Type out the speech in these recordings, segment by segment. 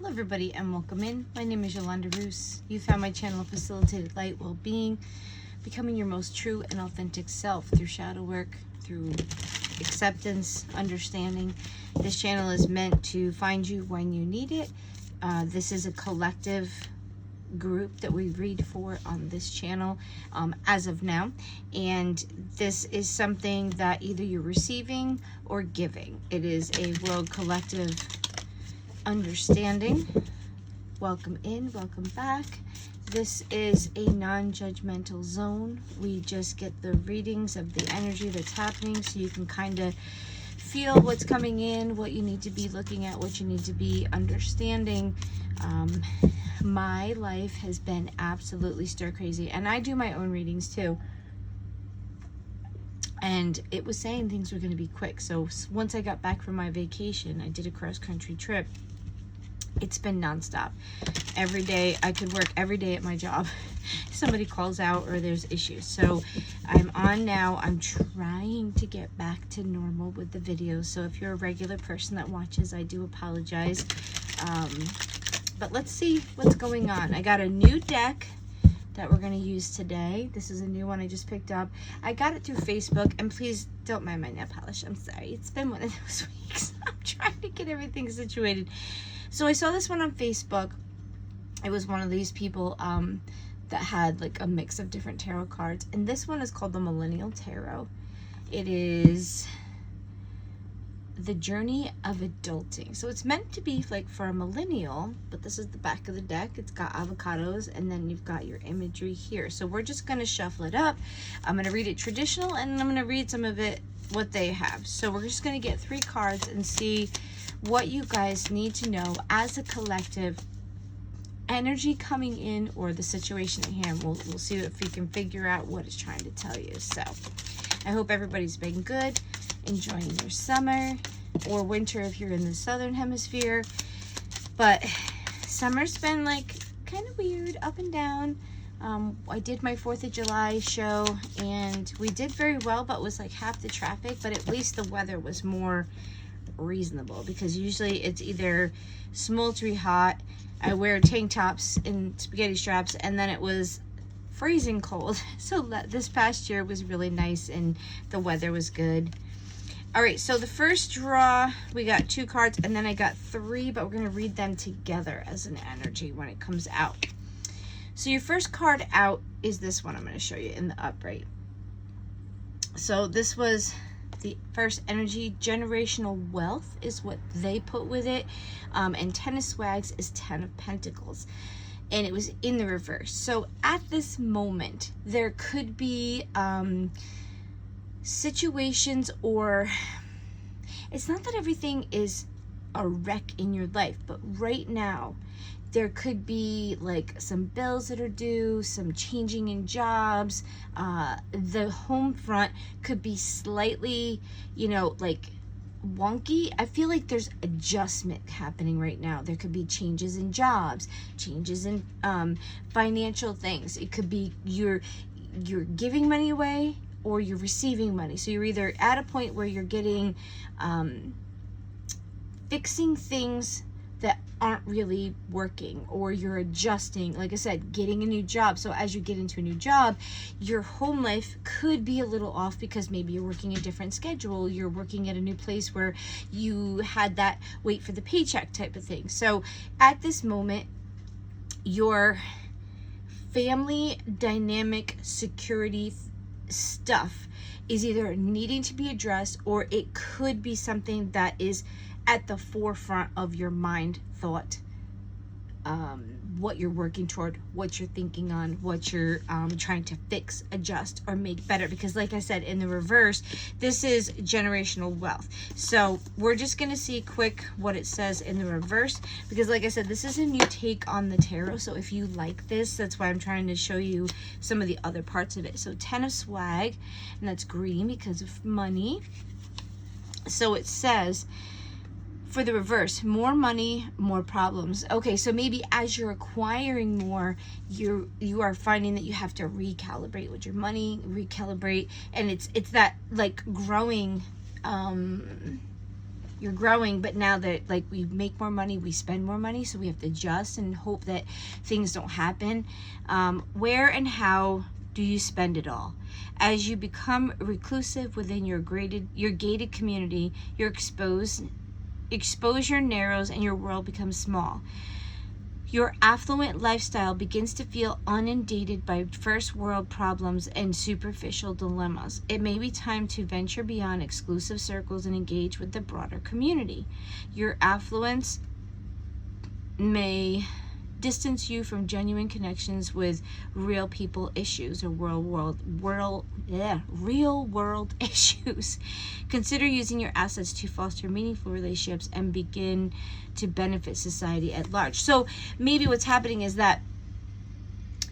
Hello everybody and welcome in. My name is Yolanda Roos. You found my channel Facilitated Light Well-Being, becoming your most true and authentic self through shadow work, through acceptance, understanding. This channel is meant to find you when you need it. This is a collective group that we read for on this channel as of now, and this is something that either you're receiving or giving. It is a world collective understanding. Welcome in, welcome back. This is a non-judgmental zone. We just get the readings of the energy that's happening so you can kind of feel what's coming in, what you need to be looking at, what you need to be understanding. My life has been absolutely stir crazy, and I do my own readings too. And it was saying things were going to be quick. So once I got back from my vacation, I did a cross-country trip. It's been nonstop. Every day, I could work every day at my job. Somebody calls out or there's issues. So I'm on now. I'm trying to get back to normal with the videos. So if you're a regular person that watches, I do apologize. But let's see what's going on. I got a new deck that we're going to use today. This is a new one I just picked up. I got it through Facebook, and please don't mind my nail polish. I'm sorry. It's been one of those weeks. I'm trying to get everything situated. So I saw this one on Facebook. It was one of these people that had like a mix of different tarot cards, and this one is called the Millennial Tarot. It is the journey of adulting. So it's meant to be like for a millennial, but this is the back of the deck. It's got avocados, and then you've got your imagery here. So we're just going to shuffle it up. I'm going to read it traditional, and I'm going to read some of it what they have. So we're just going to get 3 cards and see what you guys need to know as a collective energy coming in, or the situation at hand. We'll see if we can figure out what it's trying to tell you. So I hope everybody's been good, enjoying your summer or winter if you're in the southern hemisphere. But summer's been like kind of weird, up and down. I did my 4th of July show, and we did very well, but it was like half the traffic. But at least the weather was more reasonable, because usually it's either smoltery hot, I wear tank tops and spaghetti straps, and then it was freezing cold. So this past year was really nice and the weather was good. All right, so the first draw, we got 2 cards, and then I got 3, but we're going to read them together as an energy when it comes out. So your first card out is this one I'm going to show you in the upright. So this was the first energy. Generational wealth is what they put with it, and 10 of swags is 10 of pentacles, and it was in the reverse. So at this moment there could be situations, or it's not that everything is a wreck in your life, but right now there could be like some bills that are due, some changing in jobs. The home front could be slightly, like wonky. I feel like there's adjustment happening right now. There could be changes in jobs, changes in financial things. It could be you're giving money away or you're receiving money. So you're either at a point where you're getting fixing things that aren't really working, or you're adjusting, like I said, getting a new job. So as you get into a new job, your home life could be a little off, because maybe you're working a different schedule, you're working at a new place where you had that wait for the paycheck type of thing. So at this moment, your family dynamic security stuff is either needing to be addressed, or it could be something that is at the forefront of your mind thought, what you're working toward, what you're thinking on, what you're trying to fix, adjust, or make better. Because like I said, in the reverse, this is generational wealth. So we're just going to see quick what it says in the reverse, because like I said, this is a new take on the tarot. So if you like this, that's why I'm trying to show you some of the other parts of it. So 10 of swag, and that's green because of money. So it says, for the reverse, more money, more problems. Okay, so maybe as you're acquiring more, you are finding that you have to recalibrate with your money, recalibrate, and it's that like growing you're growing, but now that like we make more money, we spend more money, so we have to adjust and hope that things don't happen. Where and how do you spend it all? As you become reclusive within your gated community, your exposure narrows and your world becomes small. Your affluent lifestyle begins to feel inundated by first world problems and superficial dilemmas. It may be time to venture beyond exclusive circles and engage with the broader community. Your affluence may distance you from genuine connections with real people issues or real world issues. Consider using your assets to foster meaningful relationships and begin to benefit society at large. So maybe what's happening is that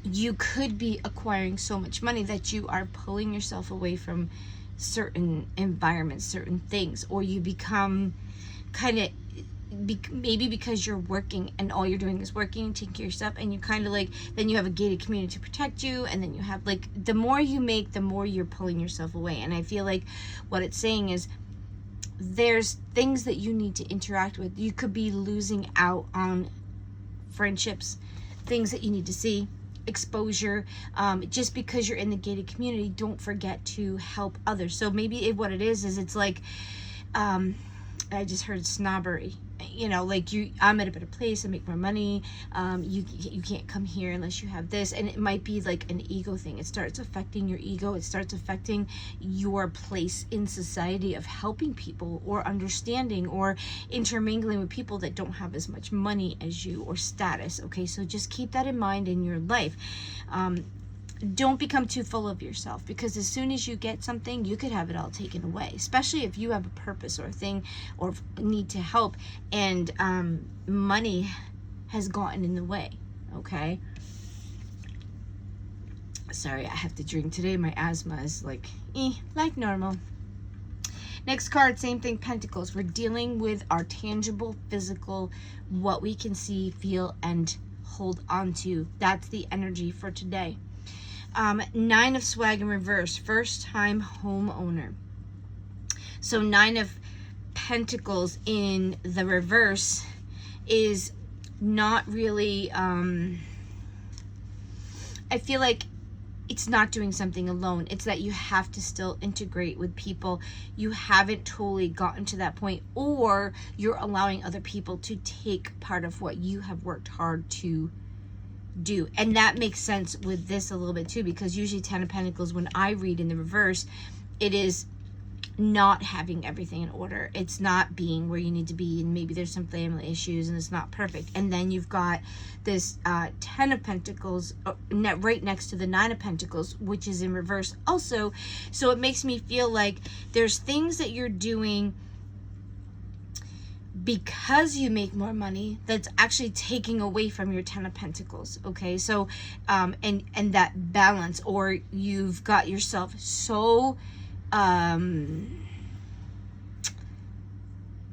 you could be acquiring so much money that you are pulling yourself away from certain environments, certain things, or you become kind of maybe because you're working and all you're doing is working, taking care of yourself, and you kind of like, then you have a gated community to protect you, and then you have like, the more you make, the more you're pulling yourself away. And I feel like what it's saying is there's things that you need to interact with. You could be losing out on friendships, things that you need to see, exposure. Just because you're in the gated community, don't forget to help others. So maybe what it is it's like, I just heard snobbery. You know, like I'm at a better place, I make more money, you can't come here unless you have this. And it might be like an ego thing. It starts affecting your ego. It starts affecting your place in society of helping people or understanding or intermingling with people that don't have as much money as you or status. Okay, so just keep that in mind in your life. Don't become too full of yourself, because as soon as you get something, you could have it all taken away, especially if you have a purpose or a thing or need to help, and money has gotten in the way. Okay, sorry, I have to drink today. My asthma is like normal. Next card, same thing, Pentacles. We're dealing with our tangible, physical, what we can see, feel, and hold on to. That's the energy for today. 9 of Swag in reverse, first time homeowner. So 9 of Pentacles in the reverse is not really, I feel like it's not doing something alone. It's that you have to still integrate with people. You haven't totally gotten to that point, or you're allowing other people to take part of what you have worked hard to do. And that makes sense with this a little bit too, because usually 10 of Pentacles, when I read in the reverse, it is not having everything in order. It's not being where you need to be, and maybe there's some family issues and it's not perfect. And then you've got this 10 of Pentacles right next to the 9 of Pentacles, which is in reverse also. So it makes me feel like there's things that you're doing because you make more money that's actually taking away from your 10 of Pentacles. Okay, so and that balance, or you've got yourself so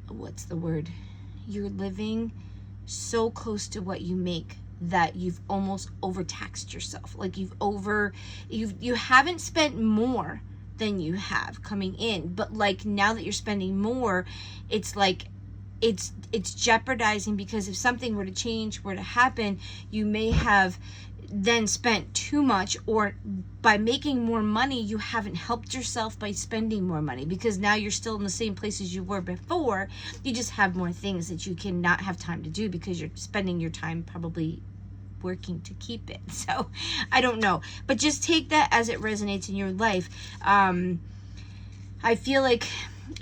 what's the word, you're living so close to what you make that you've almost overtaxed yourself. Like you haven't spent more than you have coming in, but like now that you're spending more, it's like it's jeopardizing, because if something were to change, were to happen, you may have then spent too much, or by making more money, you haven't helped yourself by spending more money, because now you're still in the same place as you were before. You just have more things that you cannot have time to do because you're spending your time probably working to keep it. So I don't know, but just take that as it resonates in your life. I feel like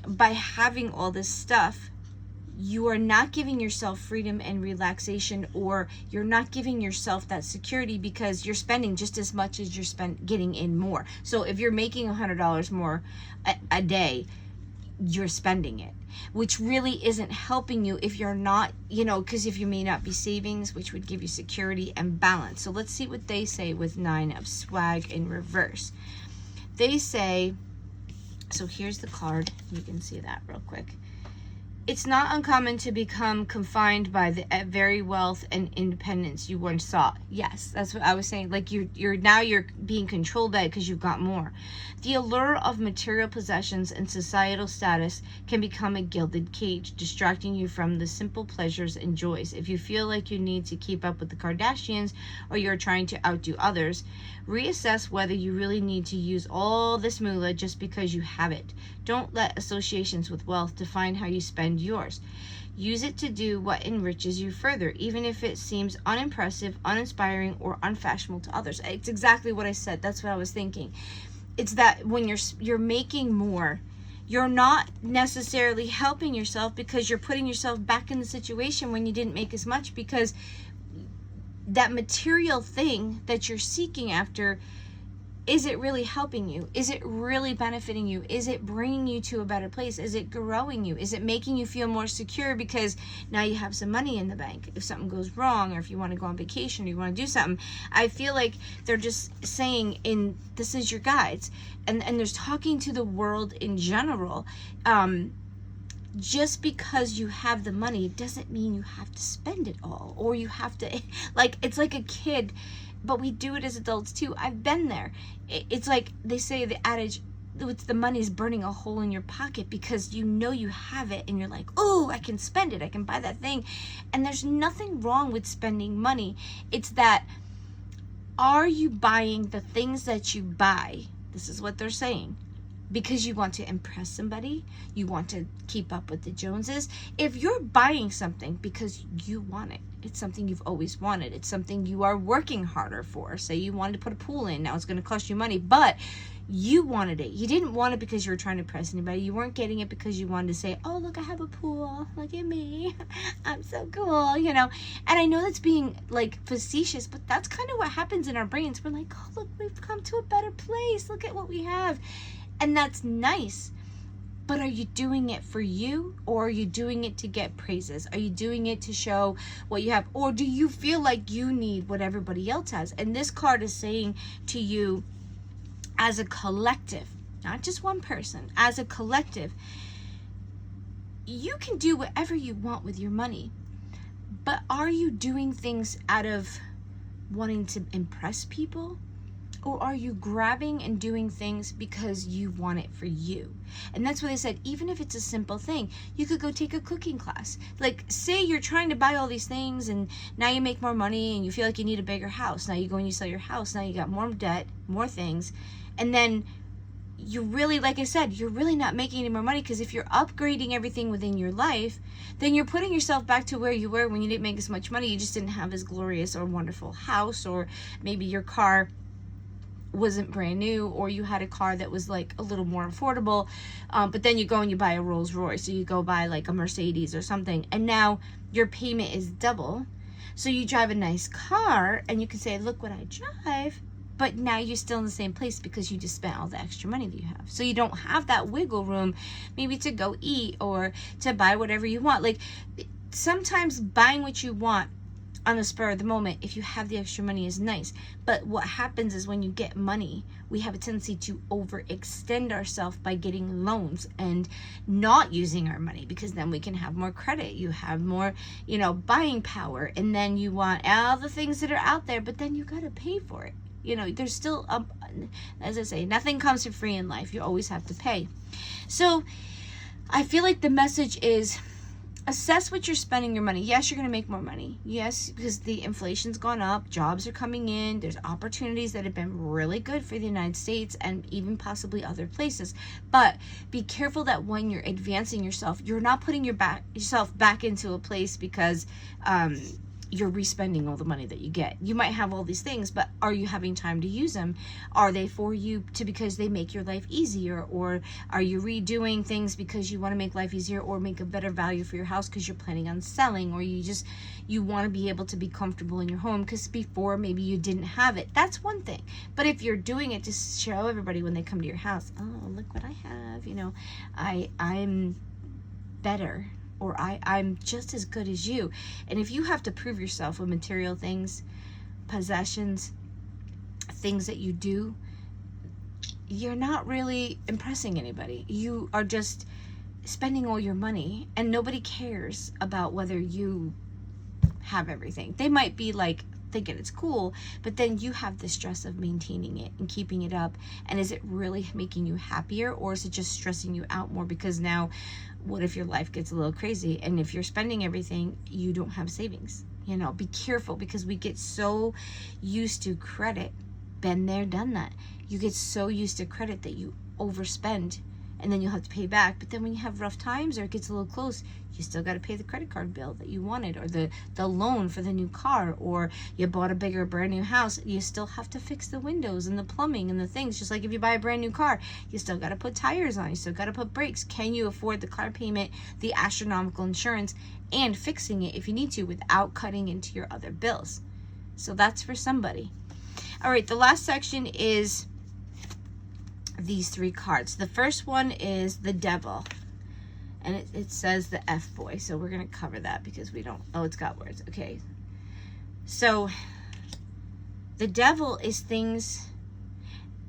by having all this stuff, you are not giving yourself freedom and relaxation, or you're not giving yourself that security, because you're spending just as much as you're getting in more. So if you're making $100 more a day, you're spending it, which really isn't helping you if you're not, because if you may not be savings, which would give you security and balance. So let's see what they say with 9 of Swag in reverse. They say, so here's the card. You can see that real quick. It's not uncommon to become confined by the very wealth and independence you once sought. Yes, that's what I was saying. Like you're being controlled by it because you've got more. The allure of material possessions and societal status can become a gilded cage, distracting you from the simple pleasures and joys. If you feel like you need to keep up with the Kardashians or you're trying to outdo others, reassess whether you really need to use all this moolah just because you have it. Don't let associations with wealth define how you spend yours. Use it to do what enriches you further, even if it seems unimpressive, uninspiring, or unfashionable to others. It's exactly what I said. That's what I was thinking. It's that when you're making more, you're not necessarily helping yourself because you're putting yourself back in the situation when you didn't make as much, because that material thing that you're seeking after, is it really helping you? Is it really benefiting you? Is it bringing you to a better place? Is it growing you? Is it making you feel more secure because now you have some money in the bank if something goes wrong, or if you want to go on vacation or you want to do something? I feel like they're just saying this is your guides, and there's talking to the world in general. Just because you have the money doesn't mean you have to spend it all, or you have to, like, it's like a kid, but we do it as adults too. I've been there. It's like they say, the adage, the money's burning a hole in your pocket because you know you have it and you're like, oh, I can spend it, I can buy that thing. And there's nothing wrong with spending money. It's that, are you buying the things that you buy? This is what they're saying. Because you want to impress somebody, you want to keep up with the Joneses. If you're buying something because you want it, it's something you've always wanted, it's something you are working harder for. Say you wanted to put a pool in, now it's going to cost you money, but you wanted it. You didn't want it because you were trying to impress anybody. You weren't getting it because you wanted to say, oh, look, I have a pool, look at me, I'm so cool, you know. And I know that's being like facetious, but that's kind of what happens in our brains. We're like, oh, look, we've come to a better place, look at what we have. And that's nice, but are you doing it for you, or are you doing it to get praises? Are you doing it to show what you have, or do you feel like you need what everybody else has? And this card is saying to you, as a collective, not just one person, as a collective, you can do whatever you want with your money, but are you doing things out of wanting to impress people? Or are you grabbing and doing things because you want it for you? And that's what they said, even if it's a simple thing, you could go take a cooking class. Like, say you're trying to buy all these things and now you make more money and you feel like you need a bigger house. Now you go and you sell your house. Now you got more debt, more things. And then you really, like I said, you're really not making any more money, because if you're upgrading everything within your life, then you're putting yourself back to where you were when you didn't make as much money. You just didn't have as glorious or wonderful house, or maybe your car wasn't brand new, or you had a car that was like a little more affordable, but then you go and you buy a Rolls Royce, so you go buy like a Mercedes or something, and now your payment is double. So you drive a nice car and you can say, look what I drive, but now you're still in the same place because you just spent all the extra money that you have. So you don't have that wiggle room maybe to go eat or to buy whatever you want. Like, sometimes buying what you want on the spur of the moment, if you have the extra money, is nice. But what happens is, when you get money, we have a tendency to overextend ourselves by getting loans and not using our money, because then we can have more credit. You have more, buying power, and then you want all the things that are out there, but then you got to pay for it. There's still, as I say, nothing comes for free in life. You always have to pay. So I feel like the message is, assess what you're spending your money. Yes, you're going to make more money. Yes, because the inflation's gone up. Jobs are coming in. There's opportunities that have been really good for the United States and even possibly other places. But be careful that when you're advancing yourself, you're not putting yourself back into a place because you're respending all the money that you get. You might have all these things, but are you having time to use them? Are they for you because they make your life easier? Or are you redoing things because you want to make life easier, or make a better value for your house because you're planning on selling, or you want to be able to be comfortable in your home because before maybe you didn't have it? That's one thing. But if you're doing it to show everybody when they come to your house, oh, look what I have, I'm better, or I'm just as good as you. And if you have to prove yourself with material things, possessions, things that you do, you're not really impressing anybody. You are just spending all your money, and nobody cares about whether you have everything. They might be like thinking it's cool, but then you have the stress of maintaining it and keeping it up. And is it really making you happier, or is it just stressing you out more? Because now, what if your life gets a little crazy, and if you're spending everything, you don't have savings? You know, be careful, because we get so used to credit. Been there, done that. You get so used to credit that you overspend, and then you'll have to pay back. But then when you have rough times, or it gets a little close, you still got to pay the credit card bill that you wanted, or the loan for the new car, or you bought a bigger brand new house. You still have to fix the windows and the plumbing and the things. Just like if you buy a brand new car, you still got to put tires on, you still got to put brakes. Can you afford the car payment, the astronomical insurance, and fixing it if you need to without cutting into your other bills? So that's for somebody. All right, the last section is these 3 cards. The first one is the Devil, and it says the F boy, so we're going to cover that because we don't, oh, it's got words. Okay, so the Devil is things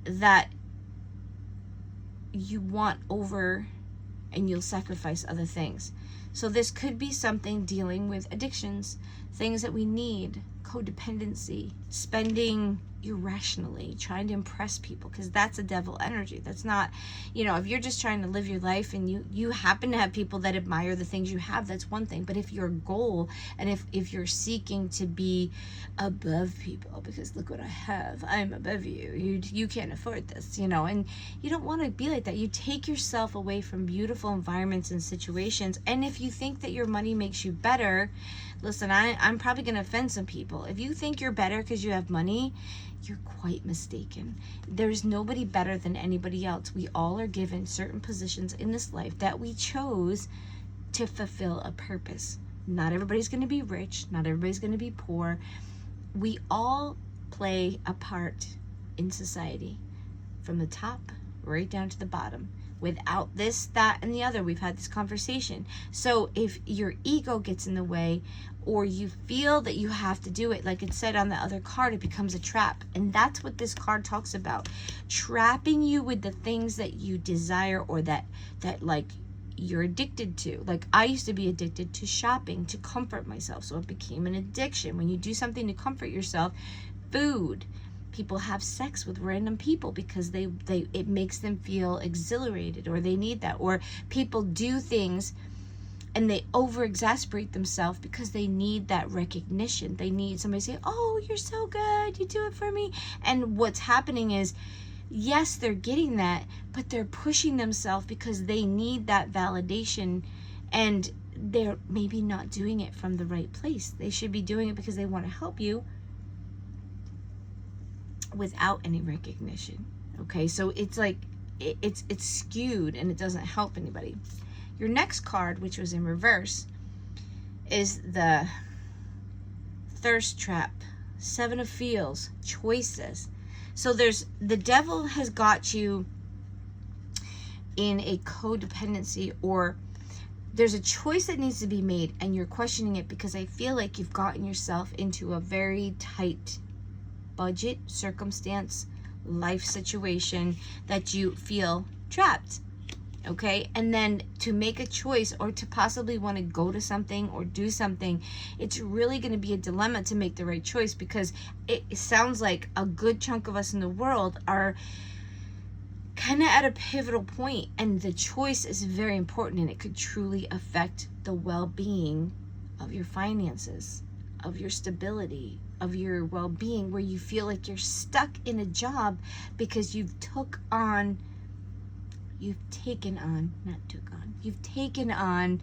that you want over, and you'll sacrifice other things. So this could be something dealing with addictions, things that we need, codependency, spending irrationally, trying to impress people, because that's a devil energy. That's not, you know, if you're just trying to live your life and you happen to have people that admire the things you have, that's one thing. But if your goal, and if you're seeking to be above people, because look what I have, I'm above you can't afford this, you know, and you don't want to be like that. You take yourself away from beautiful environments and situations. And if you think that your money makes you better, listen, I'm probably going to offend some people. If you think you're better because you have money, you're quite mistaken. There's nobody better than anybody else. We all are given certain positions in this life that we chose to fulfill a purpose. Not everybody's going to be rich. Not everybody's going to be poor. We all play a part in society, from the top right down to the bottom. Without this, that, and the other, we've had this conversation. So if your ego gets in the way, or you feel that you have to do it, like it said on the other card, it becomes a trap. And that's what this card talks about. Trapping you with the things that you desire, or that like you're addicted to. Like I used to be addicted to shopping to comfort myself. So it became an addiction. When you do something to comfort yourself, food. People have sex with random people because it makes them feel exhilarated, or they need that. Or people do things and they over exasperate themselves because they need that recognition. They need somebody to say, oh, you're so good, you do it for me. And what's happening is, yes, they're getting that, but they're pushing themselves because they need that validation, and they're maybe not doing it from the right place. They should be doing it because they want to help you, without any recognition. Okay, so it's like it's skewed, and it doesn't help anybody. Your next card, which was in reverse, is the Thirst Trap, 7 of Feels, choices. So there's the devil has got you in a codependency, or there's a choice that needs to be made, and you're questioning it because I feel like you've gotten yourself into a very tight budget, circumstance, life situation that you feel trapped. Okay, and then to make a choice, or to possibly want to go to something or do something, it's really going to be a dilemma to make the right choice, because it sounds like a good chunk of us in the world are kind of at a pivotal point, and the choice is very important, and it could truly affect the well-being of your finances, of your stability, of your well-being, where you feel like you're stuck in a job because you've taken on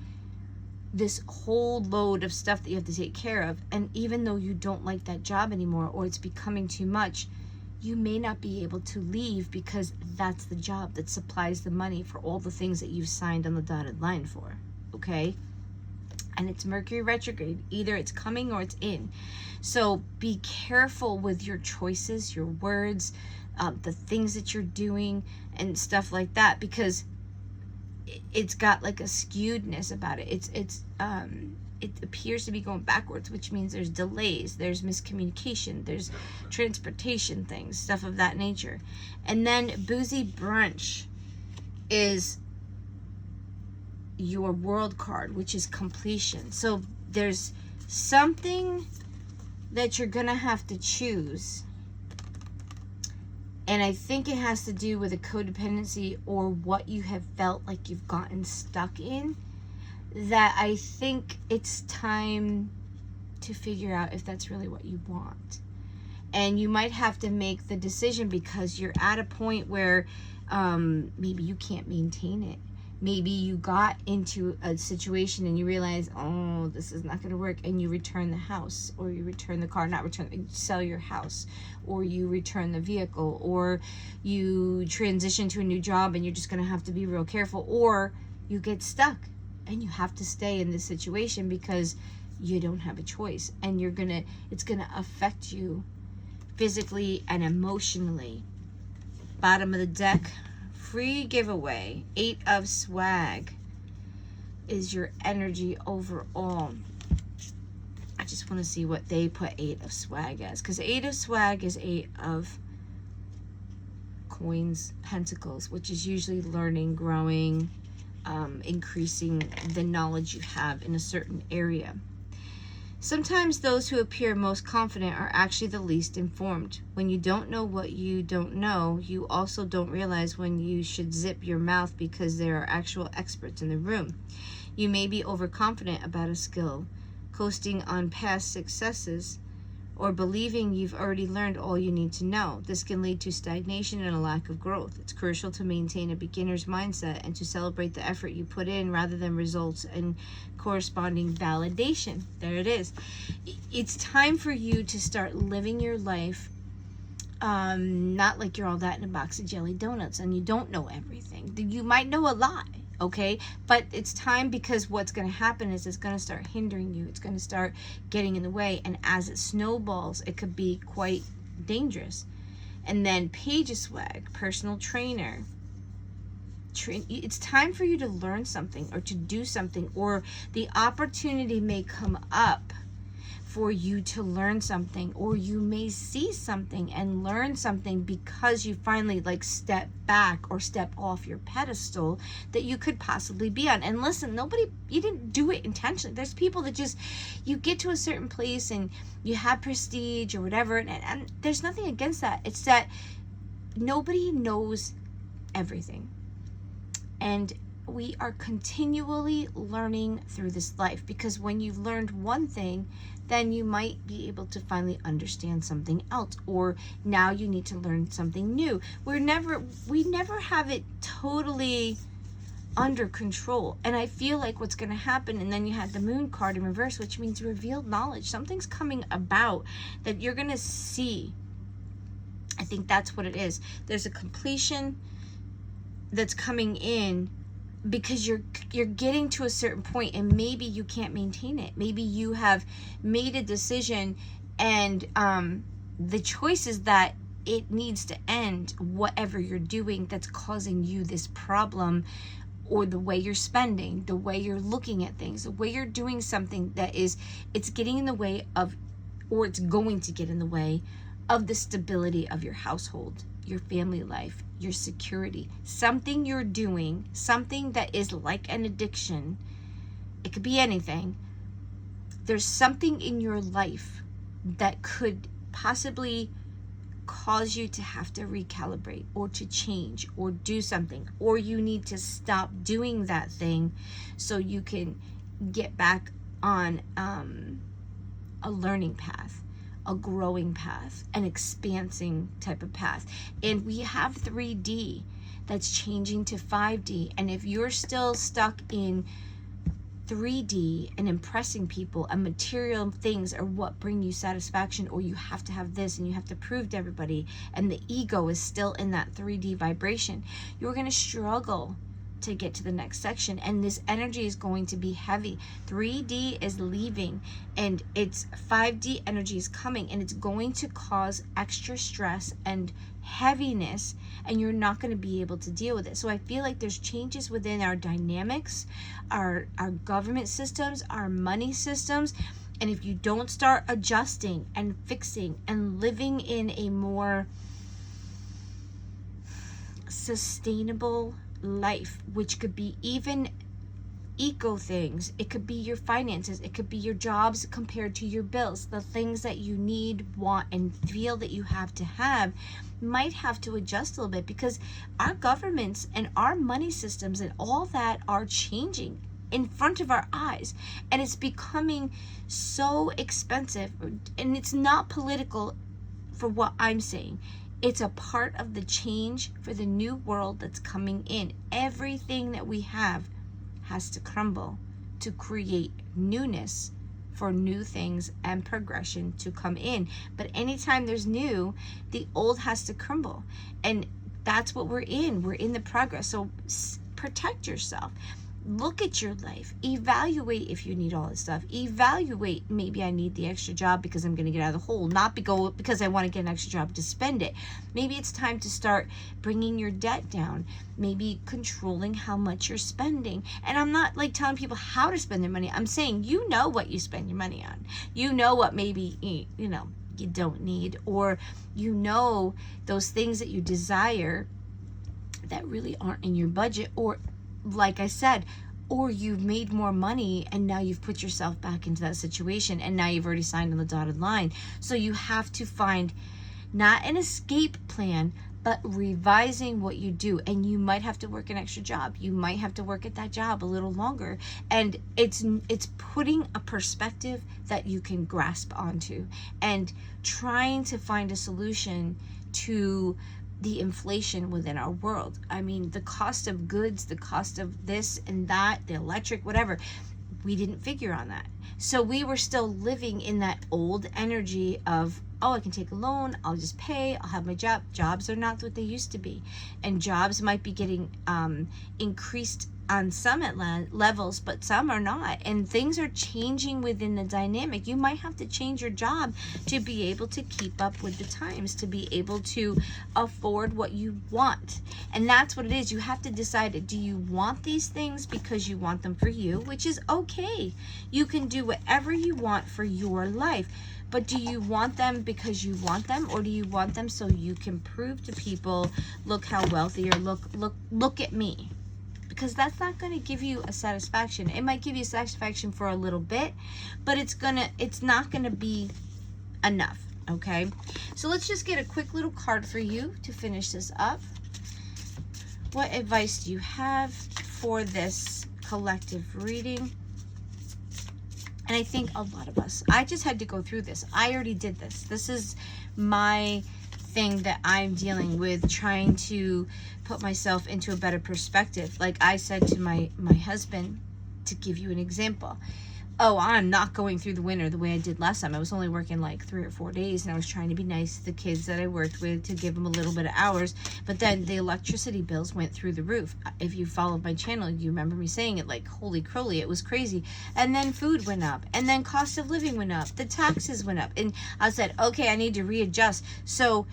this whole load of stuff that you have to take care of. And even though you don't like that job anymore, or it's becoming too much, you may not be able to leave because that's the job that supplies the money for all the things that you've signed on the dotted line for. Okay, and it's Mercury retrograde. Either it's coming or it's in. So be careful with your choices, your words, the things that you're doing and stuff like that, because it's got like a skewedness about it. It appears to be going backwards, which means there's delays, there's miscommunication, there's transportation things, stuff of that nature. And then Boozy Brunch is your world card, which is completion. So there's something that you're gonna have to choose, and I think it has to do with a codependency or what you have felt like you've gotten stuck in, that I think it's time to figure out if that's really what you want. And you might have to make the decision because you're at a point where maybe you can't maintain it. Maybe you got into a situation and you realize, oh, this is not going to work, and you return the house, or you return the car, you sell your house, or you return the vehicle, or you transition to a new job and you're just going to have to be real careful, or you get stuck and you have to stay in this situation because you don't have a choice, and it's going to affect you physically and emotionally. Bottom of the deck, free giveaway, 8 of swag is your energy overall. I just want to see what they put 8 of swag as, because 8 of swag is 8 of coins, pentacles, which is usually learning, growing, increasing the knowledge you have in a certain area. Sometimes those who appear most confident are actually the least informed. When you don't know what you don't know, you also don't realize when you should zip your mouth because there are actual experts in the room. You may be overconfident about a skill, coasting on past successes, or believing you've already learned all you need to know. This can lead to stagnation and a lack of growth. It's crucial to maintain a beginner's mindset and to celebrate the effort you put in rather than results and corresponding validation. There it is. It's time for you to start living your life not like you're all that in a box of jelly donuts and you don't know everything. You might know a lot, okay? But it's time, because what's going to happen is it's going to start hindering you. It's going to start getting in the way. And as it snowballs, it could be quite dangerous. And then Page of Swag, personal trainer. It's time for you to learn something or to do something, or the opportunity may come up for you to learn something, or you may see something and learn something because you finally step back or step off your pedestal that you could possibly be on. And listen, you didn't do it intentionally. There's people that just, you get to a certain place and you have prestige or whatever, and there's nothing against that. It's that nobody knows everything. And we are continually learning through this life, because when you've learned one thing, then you might be able to finally understand something else, or now you need to learn something new. We never have it totally under control. And I feel like what's going to happen, and then you had the Moon card in reverse, which means revealed knowledge. Something's coming about that you're going to see. I think that's what it is. There's a completion that's coming in, because you're getting to a certain point and maybe you can't maintain it. Maybe you have made a decision and the choice is that it needs to end, whatever you're doing that's causing you this problem, or the way you're spending, the way you're looking at things, the way you're doing something that it's getting in the way of, or it's going to get in the way of the stability of your household, your family life, your security. Something you're doing, something that is like an addiction. It could be anything. There's something in your life that could possibly cause you to have to recalibrate or to change or do something, or you need to stop doing that thing so you can get back on a learning path, a growing path, an expansing type of path. And we have 3D that's changing to 5D. And if you're still stuck in 3D and impressing people and material things are what bring you satisfaction, or you have to have this and you have to prove to everybody, and the ego is still in that 3D vibration, you're going to struggle to get to the next section, and this energy is going to be heavy. 3D is leaving and it's 5D energy is coming, and it's going to cause extra stress and heaviness, and you're not going to be able to deal with it. So I feel like there's changes within our dynamics, our government systems, our money systems, and if you don't start adjusting and fixing and living in a more sustainable life, which could be even eco things. It could be your finances. It could be your jobs compared to your bills. The things that you need, want, and feel that you have to have might have to adjust a little bit, because our governments and our money systems and all that are changing in front of our eyes, and it's becoming so expensive. And it's not political for what I'm saying. It's a part of the change for the new world that's coming in. Everything that we have has to crumble to create newness for new things and progression to come in. But anytime there's new, the old has to crumble. And that's what we're in. We're in the progress. So protect yourself. Look at your life. Evaluate if you need all this stuff. Evaluate, maybe I need the extra job because I'm going to get out of the hole, not because I want to get an extra job to spend it. Maybe it's time to start bringing your debt down. Maybe controlling how much you're spending. And I'm not like telling people how to spend their money. I'm saying, you know what you spend your money on. You know what maybe, you don't need, or those things that you desire that really aren't in your budget, or like I said, or you've made more money and now you've put yourself back into that situation and now you've already signed on the dotted line. So you have to find not an escape plan, but revising what you do. And you might have to work an extra job. You might have to work at that job a little longer. And it's putting a perspective that you can grasp onto and trying to find a solution to the inflation within our world. I mean, the cost of goods, the cost of this and that, the electric, whatever, we didn't figure on that. So we were still living in that old energy of, oh, I can take a loan, I'll just pay, I'll have my job. Jobs are not what they used to be. And jobs might be getting increased on some levels, but some are not. And things are changing within the dynamic. You might have to change your job to be able to keep up with the times, to be able to afford what you want. And that's what it is. You have to decide, do you want these things because you want them for you, which is okay. You can do whatever you want for your life. But do you want them because you want them, or do you want them so you can prove to people, look how wealthy, or look at me? Because that's not going to give you a satisfaction. It might give you satisfaction for a little bit, but it's not going to be enough. Okay, so let's just get a quick little card for you to finish this up. What advice do you have for this collective reading? And I think a lot of us, I just had to go through this. I already did this. This is my thing that I'm dealing with, trying to put myself into a better perspective. Like I said to my husband, to give you an example, oh, I'm not going through the winter the way I did last time. I was only working like 3 or 4 days, and I was trying to be nice to the kids that I worked with to give them a little bit of hours. But then the electricity bills went through the roof. If you followed my channel, you remember me saying it, like, holy crowley, it was crazy. And then food went up, and then cost of living went up, the taxes went up, and I said, okay, I need to readjust. So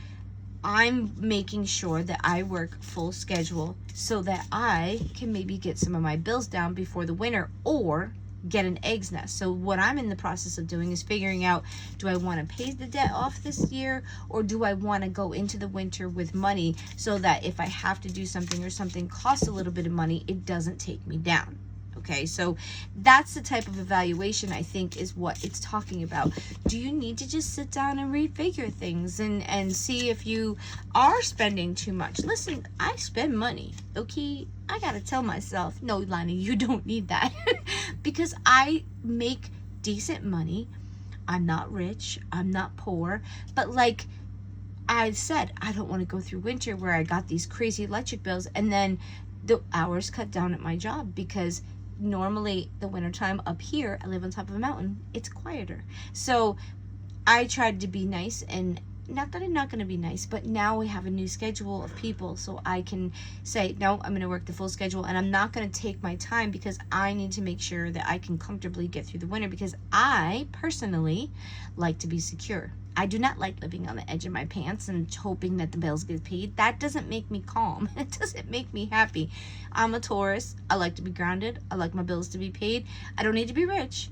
I'm making sure that I work full schedule so that I can maybe get some of my bills down before the winter, or get an eggs nest. So what I'm in the process of doing is figuring out, do I want to pay the debt off this year, or do I want to go into the winter with money so that if I have to do something, or something costs a little bit of money, it doesn't take me down. Okay, so that's the type of evaluation I think is what it's talking about. Do you need to just sit down and refigure things and see if you are spending too much? Listen, I spend money, okay? I gotta tell myself, no, Lani, you don't need that. Because I make decent money. I'm not rich, I'm not poor, but like I said, I don't want to go through winter where I got these crazy electric bills and then the hours cut down at my job, because normally the wintertime up here, I live on top of a mountain, it's quieter. So I tried to be nice, and not that I'm not going to be nice, but now we have a new schedule of people, so I can say, no, I'm going to work the full schedule, and I'm not going to take my time, because I need to make sure that I can comfortably get through the winter, because I personally like to be secure. I do not like living on the edge of my pants and hoping that the bills get paid. That doesn't make me calm. It doesn't make me happy. I'm a Taurus. I like to be grounded. I like my bills to be paid. I don't need to be rich,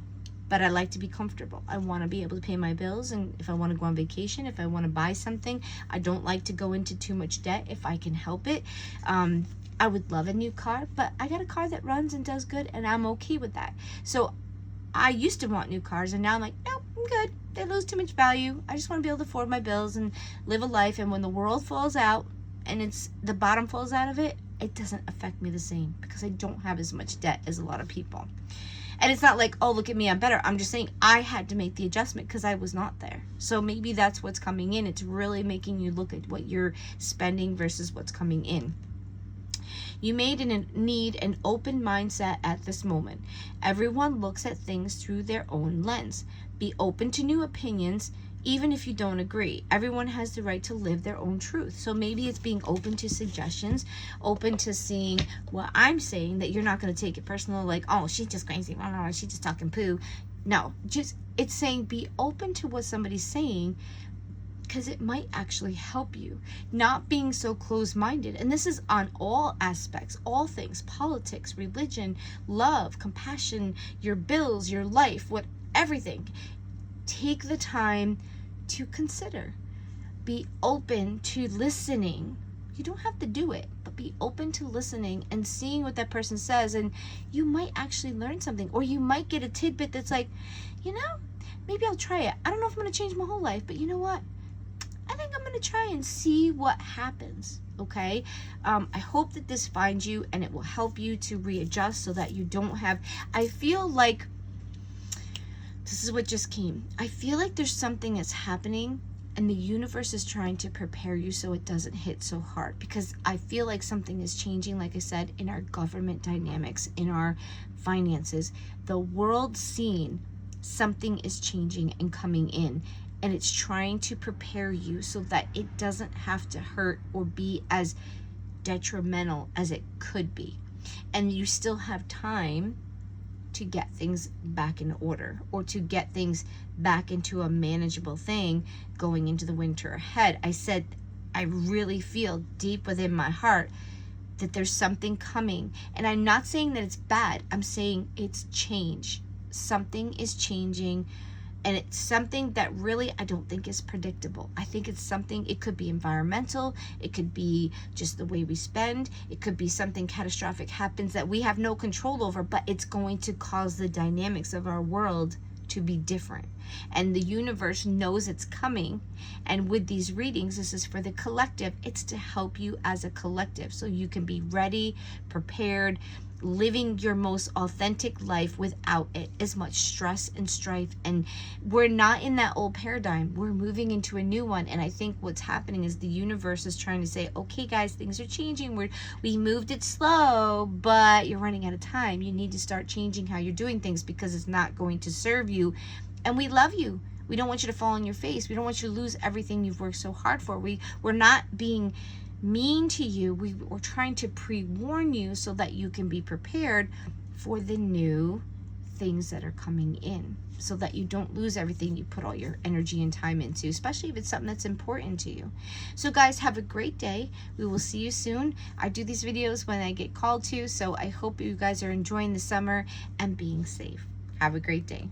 but I like to be comfortable. I want to be able to pay my bills, and if I want to go on vacation, if I want to buy something, I don't like to go into too much debt if I can help it. I would love a new car, but I got a car that runs and does good, and I'm okay with that. So I used to want new cars, and now I'm like, nope, I'm good. They lose too much value. I just want to be able to afford my bills and live a life. And when the world falls out and the bottom falls out of it, it doesn't affect me the same because I don't have as much debt as a lot of people. And it's not like, oh, look at me, I'm better. I'm just saying I had to make the adjustment because I was not there. So maybe that's what's coming in. It's really making you look at what you're spending versus what's coming in. You need an open mindset at this moment. Everyone looks at things through their own lens. Be open to new opinions, even if you don't agree. Everyone has the right to live their own truth. So maybe it's being open to suggestions, open to seeing what I'm saying, that you're not going to take it personal, like, oh, she's just crazy, she's just talking poo. No, it's saying be open to what somebody's saying, because it might actually help you. Not being so closed-minded. And this is on all aspects, all things, politics, religion, love, compassion, your bills, your life, everything. Take the time to consider. Be open to listening. You don't have to do it, but be open to listening and seeing what that person says, and you might actually learn something, or you might get a tidbit that's like, maybe I'll try it. I don't know if I'm going to change my whole life, but you know what? I think I'm going to try and see what happens, okay? I hope that this finds you and it will help you to readjust so that you don't have, I feel like, this is what just came. I feel like there's something that's happening and the universe is trying to prepare you so it doesn't hit so hard, because I feel like something is changing, like I said, in our government dynamics, in our finances. The world scene, something is changing and coming in. And it's trying to prepare you so that it doesn't have to hurt or be as detrimental as it could be. And you still have time to get things back in order, or to get things back into a manageable thing going into the winter ahead. I said, I really feel deep within my heart that there's something coming. And I'm not saying that it's bad. I'm saying it's change. Something is changing. And it's something that really I don't think is predictable. I think it's something, it could be environmental, it could be just the way we spend, it could be something catastrophic happens that we have no control over, but it's going to cause the dynamics of our world to be different. And the universe knows it's coming. And with these readings, this is for the collective. It's to help you as a collective so you can be ready, prepared, living your most authentic life without as much stress and strife. And we're not in that old paradigm. We're moving into a new one. And I think what's happening is the universe is trying to say, okay, guys, things are changing. We moved it slow, but you're running out of time. You need to start changing how you're doing things, because it's not going to serve you. And we love you. We don't want you to fall on your face. We don't want you to lose everything you've worked so hard for. We're not being mean to you. We're trying to pre-warn you so that you can be prepared for the new things that are coming in, so that you don't lose everything you put all your energy and time into, especially if it's something that's important to you. So guys, have a great day. We will see you soon. I do these videos when I get called to, so I hope you guys are enjoying the summer and being safe. Have a great day.